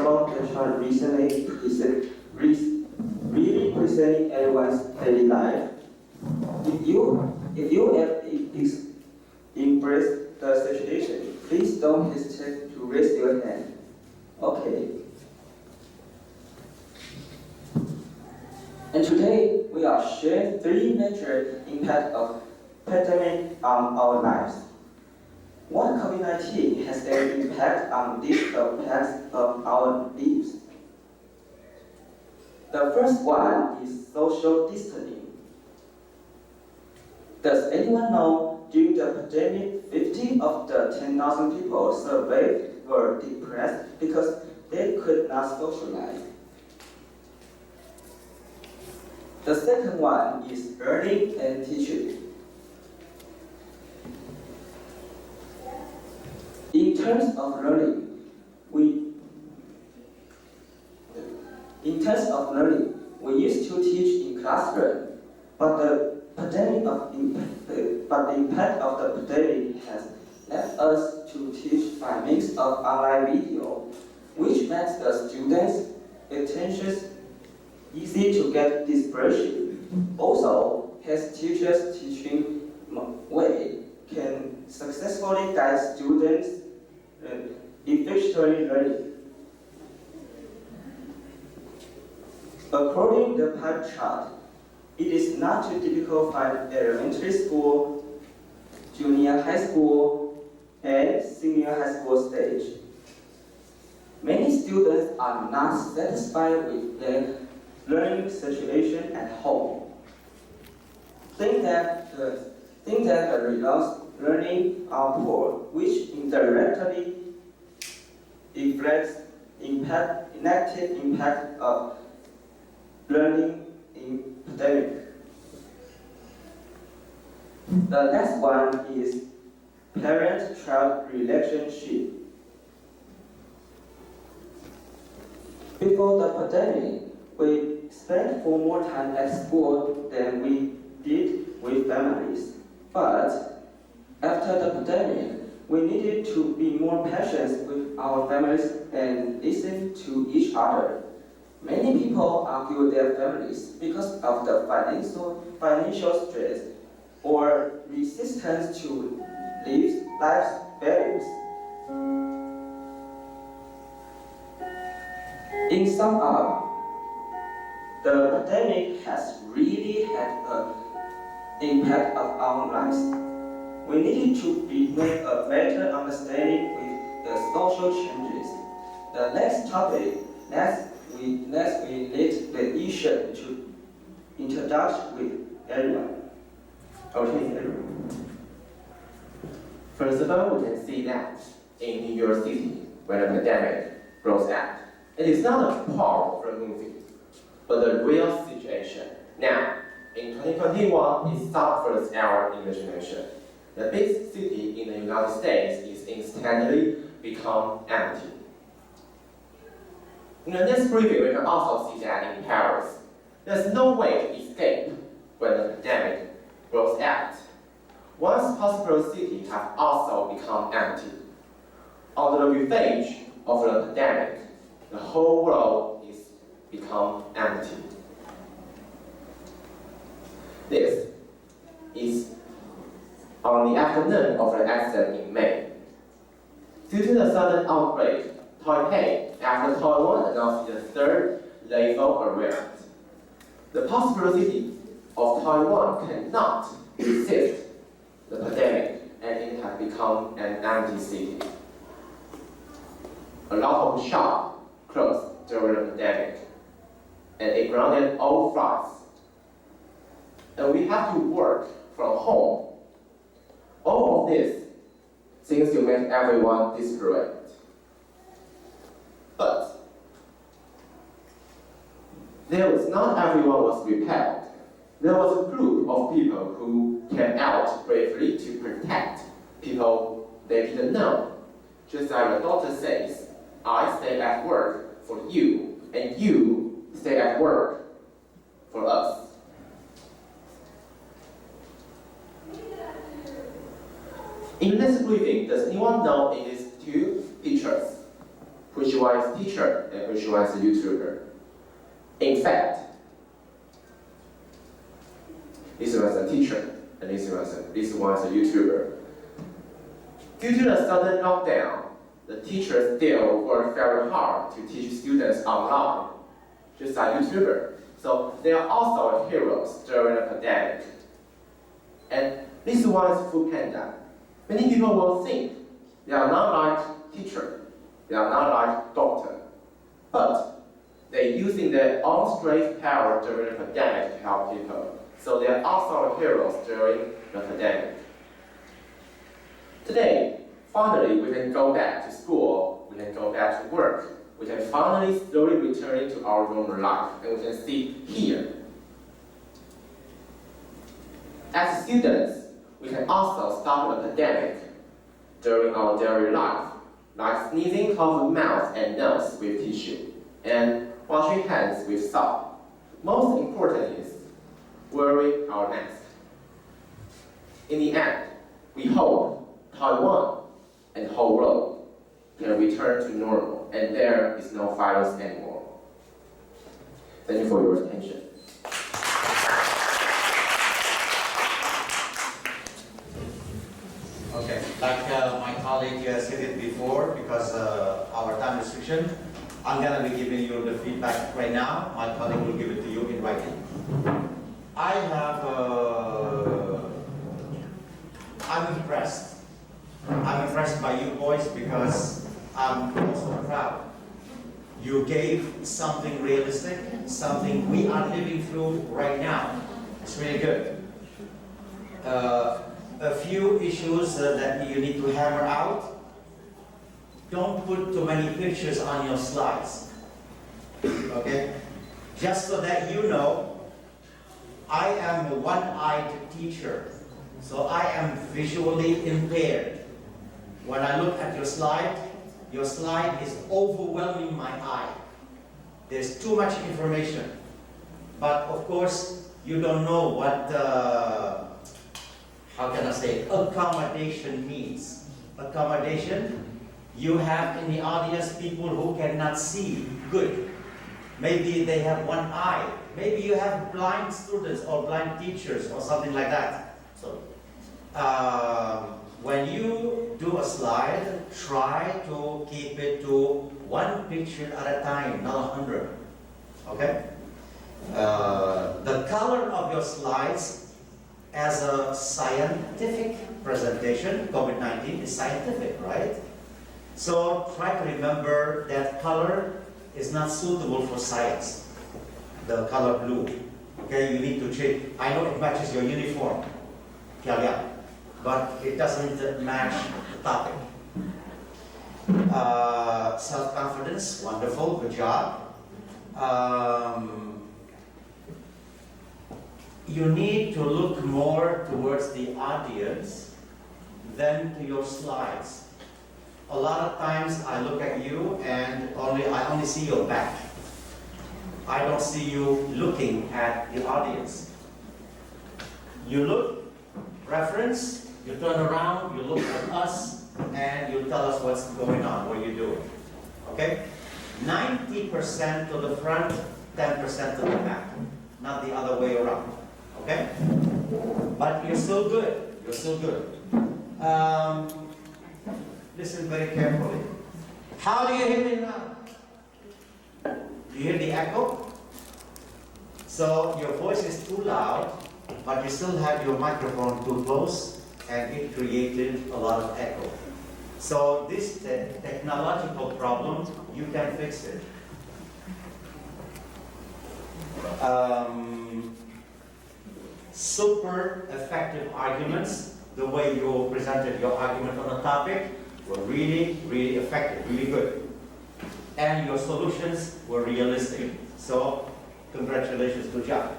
about the child really presenting everyone's daily life. If you have embraced the situation, please don't hesitate to raise your hand. Okay. And today we are sharing 3 major impacts of pandemic on our lives. One, COVID-19 has an impact on these aspects of our lives. The first one is social distancing. Does anyone know during the pandemic, 50 of the 10,000 people surveyed were depressed because they could not socialize? The second one is learning and teaching. In terms of learning, we used to teach in classroom, but the impact of the pandemic has led us to teach by means of online video, which makes the students' attention easy to get dispersion. Also, as teachers teaching way can successfully guide students effectively learning. According to the pie chart, it is not too difficult to find elementary school, junior high school, and senior high school stage. Many students are not satisfied with their learning situation at home. Think that the results learning are poor, which indirectly reflects negative impact of learning in pandemic. The next one is parent-child relationship. Before the pandemic, we spent more time at school than we did with families. But after the pandemic, we needed to be more patient with our families and listen to each other. Many people argue with their families because of the financial stress or resistance to life's values. In sum up, the pandemic has really had an impact of our lives. We needed to make a better understanding with the social changes. The next topic, we need the issue to introduce with everyone. Okay, everyone. First of all, we can see that in New York City, when the pandemic broke out, it is not a part of a movie, but a real situation. Now, in 2021, it suffers our imagination. The big city in the United States is instantly become empty. In the next preview, we can also see that in Paris, there's no way to escape when the pandemic broke out. Once possible cities have also become empty. Under the ravage of the pandemic, the whole world is become empty. This is on the afternoon of the accident in May. Due to the sudden outbreak, Taipei, after Taiwan announced the third level alert. The possibility of Taiwan cannot resist the pandemic, and it has become an empty city. A lot of shops closed during the pandemic, and it grounded all flights. And we have to work from home. All of this seems to make everyone desperate. But not everyone was prepared. There was a group of people who came out bravely to protect people they didn't know. Just like the doctor says, I stay at work for you, and you stay at work for us. In this briefing, does anyone know in these two pictures which one is teacher and which one is a YouTuber. In fact, this one is a teacher and this one is a YouTuber. Due to the sudden lockdown, the teachers still work very hard to teach students online, just like YouTuber. So they are also heroes during the pandemic. And this one is Food Panda. Many people will think they are not like teacher, they are not like doctor, but they're using their own strength power during the pandemic to help people. So they are also heroes during the pandemic. Today, finally, we can go back to school, we can go back to work, we can finally slowly return to our normal life, and we can see here. As students, we can also stop the pandemic during our daily life, like sneezing, coughing mouth and nose with tissue, and washing hands with soap. Most important is wearing our mask. In the end, we hope Taiwan and the whole world can return to normal, and there is no virus anymore. Thank you for your attention. Okay, like my colleague stated before, because our time restriction, I'm going to be giving you the feedback right now. My colleague will give it to you in writing. I'm impressed. I'm impressed by you boys because I'm also proud. You gave something realistic, something we are living through right now. It's really good. A few issues that you need to hammer out. Don't put too many pictures on your slides. Okay? Just so that you know, I am a one-eyed teacher. So I am visually impaired. When I look at your slide is overwhelming my eye. There's too much information. But of course, you don't know what, how can I say, accommodation means. Accommodation, you have in the audience people who cannot see good. Maybe they have one eye. Maybe you have blind students or blind teachers or something like that. So, when you do a slide, try to keep it to one picture at a time, not 100. Okay? The color of your slides as a scientific presentation, COVID-19 is scientific, right? So try to remember that color is not suitable for science, the color blue. Okay, you need to change. I know it matches your uniform, but it doesn't match the topic. Self-confidence, wonderful, good job. You need to look more towards the audience than to your slides. A lot of times I look at you and I only see your back. I don't see you looking at the audience. You look, reference, you turn around, you look at us, and you tell us what's going on, what you're doing. Okay? 90% to the front, 10% to the back. Not the other way around. Okay? But you're still good. You're still good. Listen very carefully. How do you hear me now? Do you hear the echo? So your voice is too loud, but you still have your microphone too close, and it created a lot of echo. So this technological problem, you can fix it. Super effective arguments, the way you presented your argument on a topic, were really, really effective, really good. And your solutions were realistic. So, congratulations, good job.